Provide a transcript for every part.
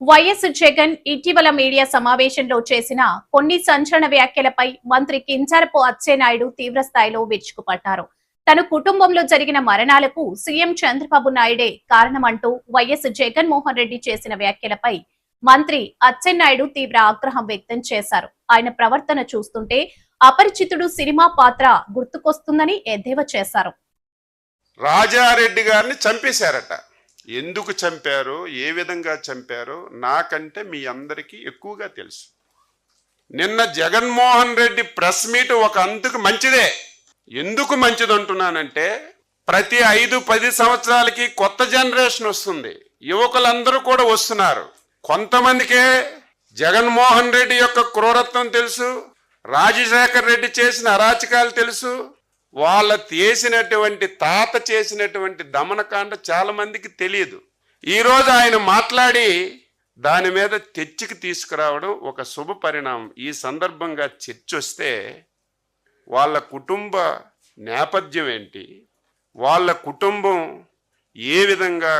YS Jagan ఇటీవల media సమావేశంలో చేసిన కొన్ని సంచలన వ్యాఖ్యలపై మంత్రి కింజరాపు అచ్చెన్నాయుడు తీవ్రస్థాయిలో విరుచుకుపడ్డారు. తన కుటుంబంలో జరిగిన మరణాలకు సీఎం చంద్రబాబు నాయుడే కారణమంటూ వైఎస్ జగన్మోహన్ రెడ్డి చేసిన వ్యాఖ్యలపై మంత్రి అచ్చెన్నాయుడు తీవ్ర ఆగ్రహం వ్యక్తం చేశారు. ఆయన ప్రవర్తన చూస్తుంటే అపరిచితుడు సినిమా పాత్ర గుర్తుకొస్తుందని ఎద్దేవా చేశారు. రాజారెడ్డి గారిని చంపేశారట. ఎందుకు చంపారో, ఏ విధంగా చంపారో నాకంటే మీ అందరికీ ఎక్కువగా తెలుసు. నిన్న జగన్మోహన్ రెడ్డి ప్రెస్ మీట్ ఒక అందుకు మంచిదే. ఎందుకు మంచిది అంటున్నానంటే, ప్రతి 5-10 సంవత్సరాలకి కొత్త జనరేషన్ వస్తుంది. యువకులందరూ కూడా వస్తున్నారు. కొంతమందికే జగన్మోహన్ రెడ్డి యొక్క క్రూరత్వం తెలుసు, రాజశేఖర్ రెడ్డి చేసిన అరాచకాలు తెలుసు, వాళ్ళ చేసినటువంటి తాత చేసినటువంటి దమనకాండ చాలా మందికి తెలియదు. ఈరోజు ఆయన మాట్లాడి దాని మీద చర్చకి తీసుకురావడం ఒక శుభ పరిణామం. ఈ సందర్భంగా చర్చ వస్తే వాళ్ళ కుటుంబ నేపథ్యం ఏంటి, వాళ్ళ కుటుంబం ఏ విధంగా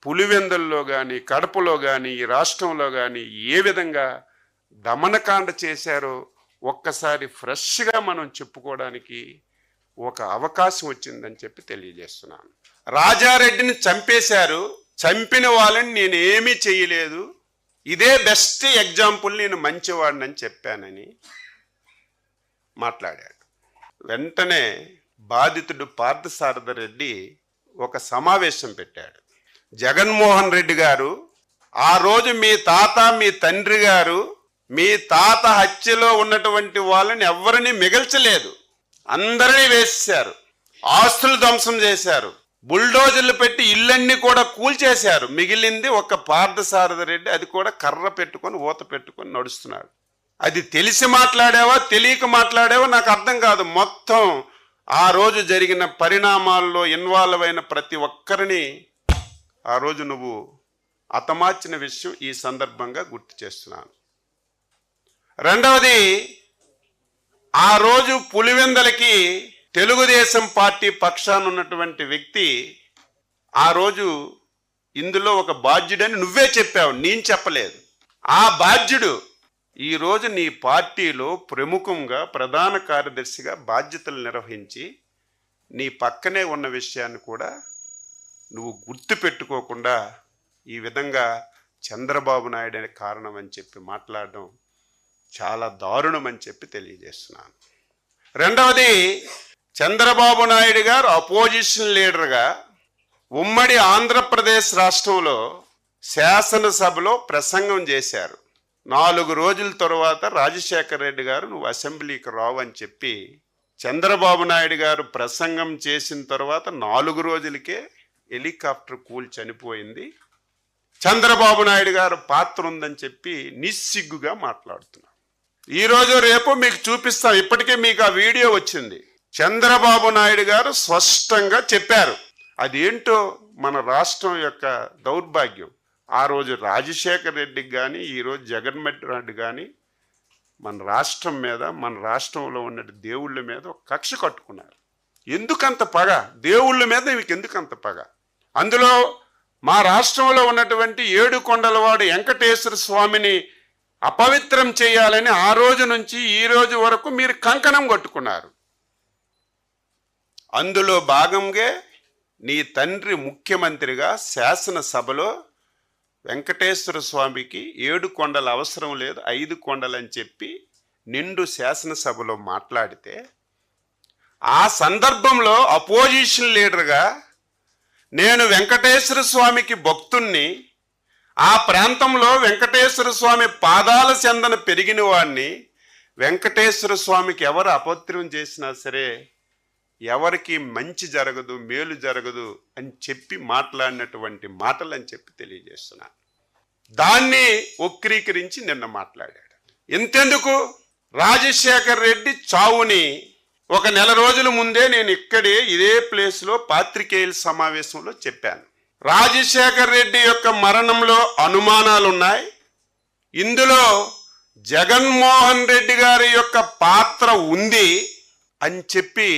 పులివెందుల్లో కానీ కడపలో కానీ ఈ రాష్ట్రంలో కానీ ఏ విధంగా దమనకాండ చేశారో ఒక్కసారి ఫ్రెష్గా మనం చెప్పుకోవడానికి ఒక అవకాశం వచ్చిందని చెప్పి తెలియజేస్తున్నాను. రాజారెడ్డిని చంపేశారు, చంపిన వాళ్ళని నేను ఏమీ చేయలేదు, ఇదే బెస్ట్ ఎగ్జాంపుల్, నేను మంచివాడిని చెప్పానని మాట్లాడాడు. వెంటనే బాధితుడు పార్థసారథి రెడ్డి ఒక సమావేశం పెట్టాడు. జగన్మోహన్ రెడ్డి గారు, ఆ రోజు మీ తాత మీ తండ్రి గారు మీ తాత హత్యలో ఉన్నటువంటి వాళ్ళని ఎవరిని మిగల్చలేదు, అందరినీ వేసేశారు, ఆస్తులు ధ్వంసం చేశారు, బుల్డోజర్లు పెట్టి ఇళ్ళన్నీ కూడా కూల్చేశారు. మిగిలింది ఒక పార్థసారథి రెడ్డి, అది కూడా కర్ర పెట్టుకొని ఊత పెట్టుకొని నడుస్తున్నాడు. అది తెలిసి మాట్లాడావా తెలియక మాట్లాడావా నాకు అర్థం కాదు. మొత్తం ఆ రోజు జరిగిన పరిణామాల్లో ఇన్వాల్వ్ అయిన ప్రతి ఒక్కరిని ఆ రోజు నువ్వు హతమార్చిన విషయం ఈ సందర్భంగా గుర్తు చేస్తున్నాను. రెండవది, ఆ రోజు పులివెందలకి తెలుగుదేశం పార్టీ పక్షాన ఉన్నటువంటి వ్యక్తి ఆ రోజు ఇందులో ఒక బాధ్యుడని నువ్వే చెప్పావు, నేను చెప్పలేదు. ఆ బాధ్యుడు ఈరోజు నీ పార్టీలో ప్రముఖంగా ప్రధాన కార్యదర్శిగా బాధ్యతలు నిర్వహించి నీ పక్కనే ఉన్న విషయాన్ని కూడా నువ్వు గుర్తు పెట్టుకోకుండా ఈ విధంగా చంద్రబాబు నాయుడు అనే కారణం అని చెప్పి మాట్లాడడం చాలా దారుణం అని చెప్పి తెలియజేస్తున్నాను. రెండవది, చంద్రబాబు నాయుడు గారు అపోజిషన్ లీడర్గా ఉమ్మడి ఆంధ్రప్రదేశ్ రాష్ట్రంలో శాసనసభలో ప్రసంగం చేశారు. 4 రోజుల తర్వాత రాజశేఖర్ రెడ్డి గారు నువ్వు అసెంబ్లీకి రావు అని చెప్పి చంద్రబాబు నాయుడు గారు ప్రసంగం చేసిన తర్వాత 4 రోజులకే హెలికాప్టర్ కూలి చనిపోయింది. చంద్రబాబు నాయుడు గారు పాత్ర ఉందని చెప్పి నిస్సిగ్గుగా మాట్లాడుతున్నారు. ఈరోజు రేపు మీకు చూపిస్తాం, ఇప్పటికే మీకు ఆ వీడియో వచ్చింది. చంద్రబాబు నాయుడు గారు స్పష్టంగా చెప్పారు. అదేంటో మన రాష్ట్రం యొక్క దౌర్భాగ్యం. ఆ రోజు రాజశేఖర్ రెడ్డికి కానీ ఈరోజు జగన్మోహన్ రెడ్డి కానీ మన రాష్ట్రం మీద, మన రాష్ట్రంలో ఉన్న దేవుళ్ళ మీద ఒక కక్ష కట్టుకున్నారు. ఎందుకంత పగ? దేవుళ్ళ మీద మీకు ఎందుకంత పగ? అందులో మా రాష్ట్రంలో ఉన్నటువంటి 7 కొండలవాడు వెంకటేశ్వర స్వామిని అపవిత్రం చేయాలని ఆ రోజు నుంచి ఈ రోజు వరకు మీరు కంకణం కట్టుకున్నారు. అందులో భాగంగా నీ తండ్రి ముఖ్యమంత్రిగా శాసనసభలో వెంకటేశ్వర స్వామికి 7 కొండలు అవసరం లేదు, 5 కొండలని చెప్పి నిండు శాసనసభలో మాట్లాడితే, ఆ సందర్భంలో అపోజిషన్ లీడర్గా నేను వెంకటేశ్వర స్వామికి భక్తుణ్ణి, ఆ ప్రాంతంలో వెంకటేశ్వర స్వామి పాదాల చెందన పెరిగిన వాడిని, వెంకటేశ్వర స్వామికి ఎవరు అపవిత్రం చేసినా సరే ఎవరికి మంచి జరగదు, మేలు జరగదు అని చెప్పి మాట్లాడినటువంటి మాటలు అని చెప్పి తెలియజేస్తున్నాను. దాన్ని వక్రీకరించి నిన్న మాట్లాడాడు. ఇంతెందుకు, రాజశేఖర్ రెడ్డి చావుని ఒక 1 నెల రోజుల ముందే నేను ఇదే ప్లేస్లో పాత్రికేయుల సమావేశంలో చెప్పాను. రాజశేఖర్ రెడ్డి యొక్క మరణంలో అనుమానాలున్నాయి, ఇందులో జగన్మోహన్ రెడ్డి గారి యొక్క పాత్ర ఉంది అని చెప్పి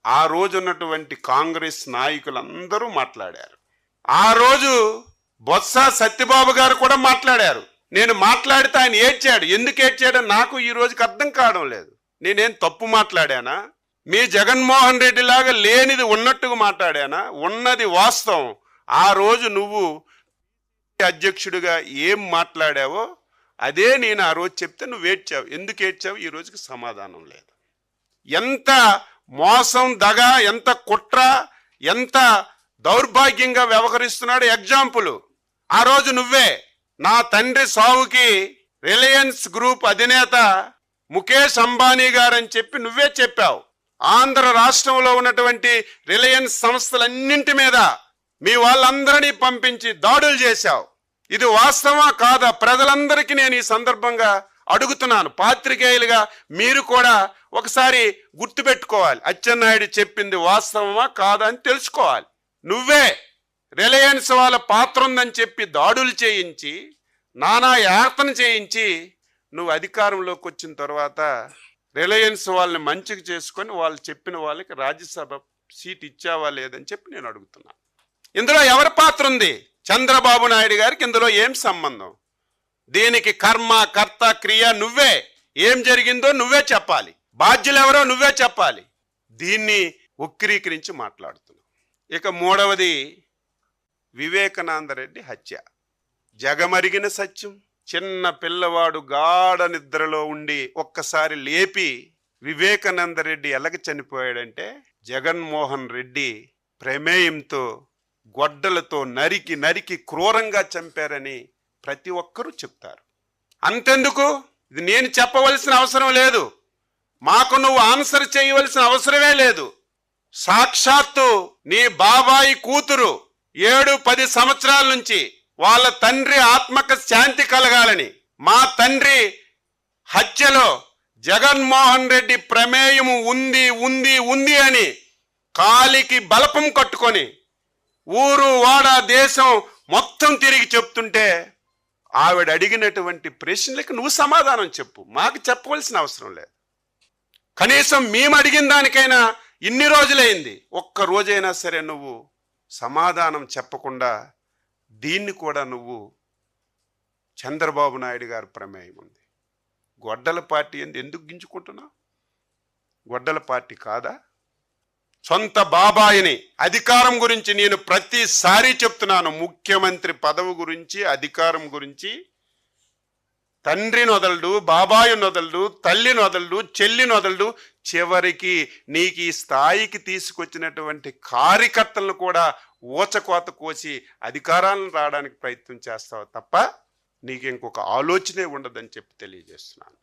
ఆ రోజు ఉన్నటువంటి కాంగ్రెస్ నాయకులందరూ మాట్లాడారు. ఆ రోజు బొత్స సత్యబాబు గారు కూడా మాట్లాడారు. నేను మాట్లాడితే ఆయన ఏడ్చాడు. ఎందుకు ఏడ్చాడో నాకు ఈ రోజుకి అర్థం కావడం లేదు. నేనేం తప్పు మాట్లాడానా? మీ జగన్మోహన్ రెడ్డి లాగా లేనిది ఉన్నట్టుగా మాట్లాడానా? ఉన్నది వాస్తవం. ఆ రోజు నువ్వు అధ్యక్షుడిగా ఏం మాట్లాడావో అదే నేను ఆ రోజు చెప్తే నువ్వు ఏడ్చావు. ఎందుకు ఏడ్చావు? ఈ రోజుకి సమాధానం లేదు. ఎంత మోసం, దగ, ఎంత కుట్ర, ఎంత దౌర్భాగ్యంగా వ్యవహరిస్తున్నాడు ఎగ్జాంపుల్. ఆ రోజు నువ్వే నా తండ్రి సావుకి రిలయన్స్ గ్రూప్ అధినేత ముఖేష్ అంబానీ గారని చెప్పి నువ్వే చెప్పావు. ఆంధ్ర రాష్ట్రంలో ఉన్నటువంటి రిలయన్స్ సంస్థలన్నింటి మీద మీ వాళ్ళందరినీ పంపించి దాడులు చేశావు. ఇది వాస్తవమా కాదా? ప్రజలందరికీ నేను ఈ సందర్భంగా అడుగుతున్నాను. పాత్రికేయులుగా మీరు కూడా ఒకసారి గుర్తుపెట్టుకోవాలి. అచ్చెన్నాయుడు చెప్పింది వాస్తవమా కాదా అని తెలుసుకోవాలి. నువ్వే రిలయన్స్ వాళ్ళ పాత్ర ఉందని చెప్పి దాడులు చేయించి, నానా యాతన చేయించి, నువ్వు అధికారంలోకి వచ్చిన తర్వాత రిలయన్స్ వాళ్ళని మంచిగా చేసుకొని వాళ్ళు చెప్పిన వాళ్ళకి రాజ్యసభ సీట్ ఇచ్చావా లేదని చెప్పి నేను అడుగుతున్నాను. ఇందులో ఎవరి పాత్ర ఉంది? చంద్రబాబు నాయుడు గారికి ఇందులో ఏం సంబంధం? దీనికి కర్మ, కర్త, క్రియ నువ్వే. ఏం జరిగిందో నువ్వే చెప్పాలి. బాధ్యులు ఎవరో నువ్వే చెప్పాలి. దీన్ని వక్రీకరించి మాట్లాడుతున్నావు. ఇక మూడవది వివేకానంద రెడ్డి హత్య. జగమరిగిన సత్యం. చిన్న పిల్లవాడు గాఢ నిద్రలో ఉండి ఒక్కసారి లేపి వివేకానంద రెడ్డి ఎలాగ చనిపోయాడంటే జగన్మోహన్ రెడ్డి ప్రమేయంతో గొడ్డలతో నరికి నరికి క్రూరంగా చంపారని ప్రతి ఒక్కరూ చెప్తారు. అంతెందుకు, ఇది నేను చెప్పవలసిన అవసరం లేదు. మాకు నువ్వు ఆన్సర్ చేయవలసిన అవసరమే లేదు. సాక్షాత్తు నీ బాబాయి కూతురు 7-10 సంవత్సరాల నుంచి వాళ్ళ తండ్రి ఆత్మక శాంతి కలగాలని, మా తండ్రి హత్యలో జగన్మోహన్ రెడ్డి ప్రమేయం ఉంది ఉంది ఉంది అని కాలికి బలపం కట్టుకొని ఊరు వాడ దేశం మొత్తం తిరిగి చెప్తుంటే ఆవిడ అడిగినటువంటి ప్రశ్నలకు నువ్వు సమాధానం చెప్పు. మాకు చెప్పవలసిన అవసరం లేదు. కనీసం మేము అడిగిన దానికైనా ఇన్ని రోజులైంది, ఒక్క రోజైనా సరే నువ్వు సమాధానం చెప్పకుండా దీన్ని కూడా నువ్వు చంద్రబాబు నాయుడు గారి ప్రమేయం ఉంది, గొడ్డల పార్టీ ఎందుకు గింజుకుంటున్నావు? గొడ్డల పార్టీ కాదా? సొంత బాబాయిని అధికారం గురించి నేను ప్రతిసారి చెప్తున్నాను. ముఖ్యమంత్రి పదవి గురించి, అధికారం గురించి తండ్రిని వదలడు, బాబాయిని వదలడు, తల్లిని వదలడు, చెల్లిని వదలడు. చివరికి నీకు ఈ స్థాయికి తీసుకొచ్చినటువంటి కార్యకర్తలను కూడా ఊచకోత కోసి అధికారాలను రావడానికి ప్రయత్నం చేస్తావు తప్ప నీకు ఇంకొక ఆలోచనే ఉండదని చెప్పి తెలియజేస్తున్నాను.